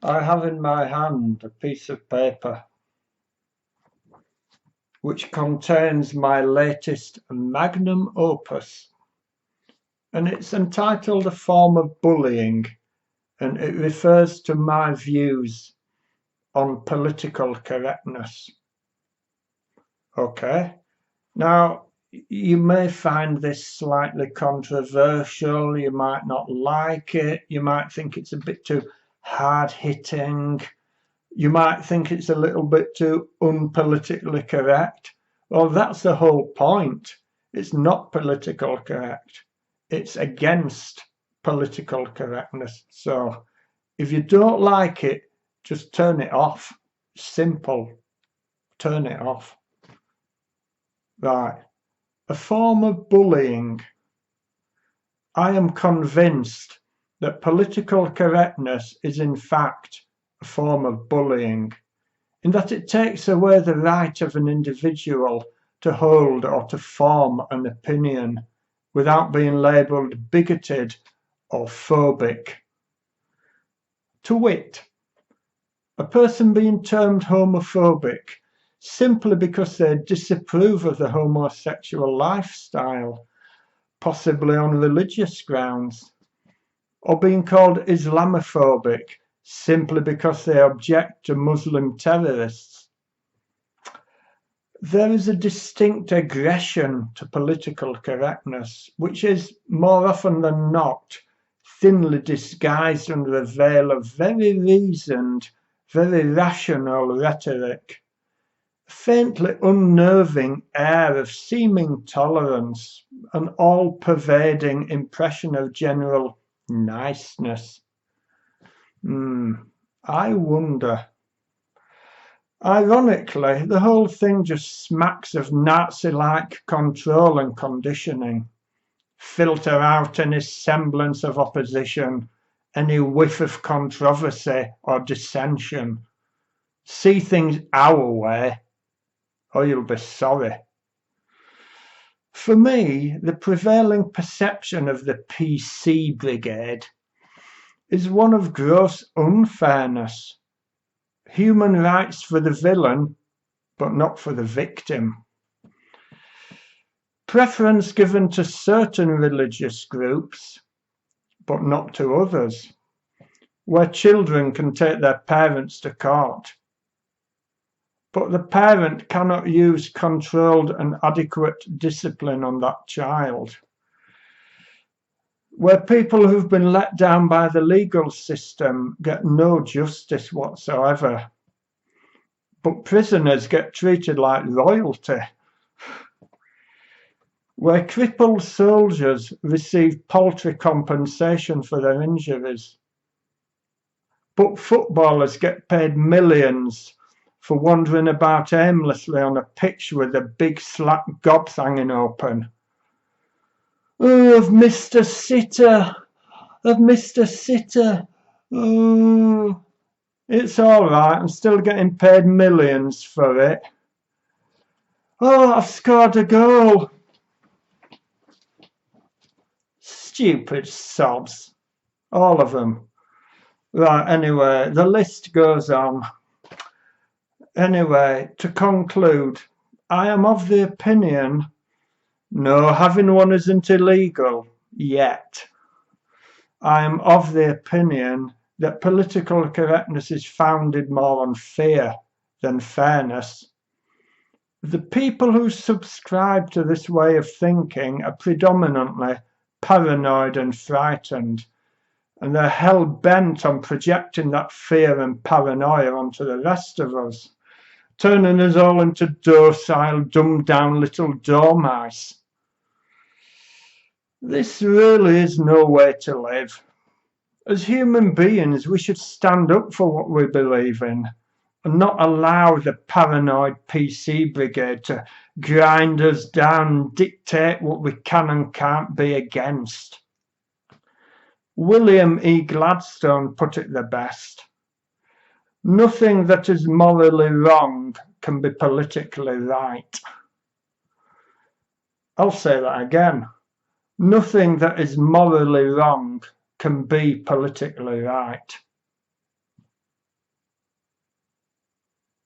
I have in my hand a piece of paper which contains my latest magnum opus, and it's entitled A Form of Bullying, and it refers to my views on political correctness. Okay, now you may find this slightly controversial, you might not like it, you might think it's a bit too hard-hitting, you might think it's a little bit too unpolitically correct. Well, that's the whole point. It's not political correct. It's against political correctness. So if you don't like it, just turn it off. Simple. Turn it off. Right. A form of bullying. I am convinced that political correctness is in fact a form of bullying, in that it takes away the right of an individual to hold or to form an opinion without being labelled bigoted or phobic. To wit, a person being termed homophobic simply because they disapprove of the homosexual lifestyle, possibly on religious grounds, or being called Islamophobic simply because they object to Muslim terrorists. There is a distinct aggression to political correctness, which is, more often than not, thinly disguised under a veil of very reasoned, very rational rhetoric, a faintly unnerving air of seeming tolerance, an all-pervading impression of general niceness. I wonder. Ironically, the whole thing just smacks of Nazi-like control and conditioning. Filter out any semblance of opposition, any whiff of controversy or dissension. See things our way, or you'll be sorry. For me, the prevailing perception of the PC Brigade is one of gross unfairness. Human rights for the villain, but not for the victim. Preference given to certain religious groups, but not to others, where children can take their parents to court, but the parent cannot use controlled and adequate discipline on that child, where people who've been let down by the legal system get no justice whatsoever, but prisoners get treated like royalty, where crippled soldiers receive paltry compensation for their injuries, but footballers get paid millions for wandering about aimlessly on a pitch with a big slack gobs hanging open. Oh, I've missed a sitter. I've missed a sitter. Oh, it's all right. I'm still getting paid millions for it. Oh, I've scored a goal. Stupid sobs. All of them. Right, anyway, the list goes on. Anyway, to conclude, I am of the opinion, no, having one isn't illegal yet. I am of the opinion that political correctness is founded more on fear than fairness. The people who subscribe to this way of thinking are predominantly paranoid and frightened, and they're hell-bent on projecting that fear and paranoia onto the rest of us, turning us all into docile, dumbed-down little dormice. This really is no way to live. As human beings, we should stand up for what we believe in and not allow the paranoid PC Brigade to grind us down and dictate what we can and can't be against. William E. Gladstone put it the best. Nothing that is morally wrong can be politically right. I'll say that again. Nothing that is morally wrong can be politically right.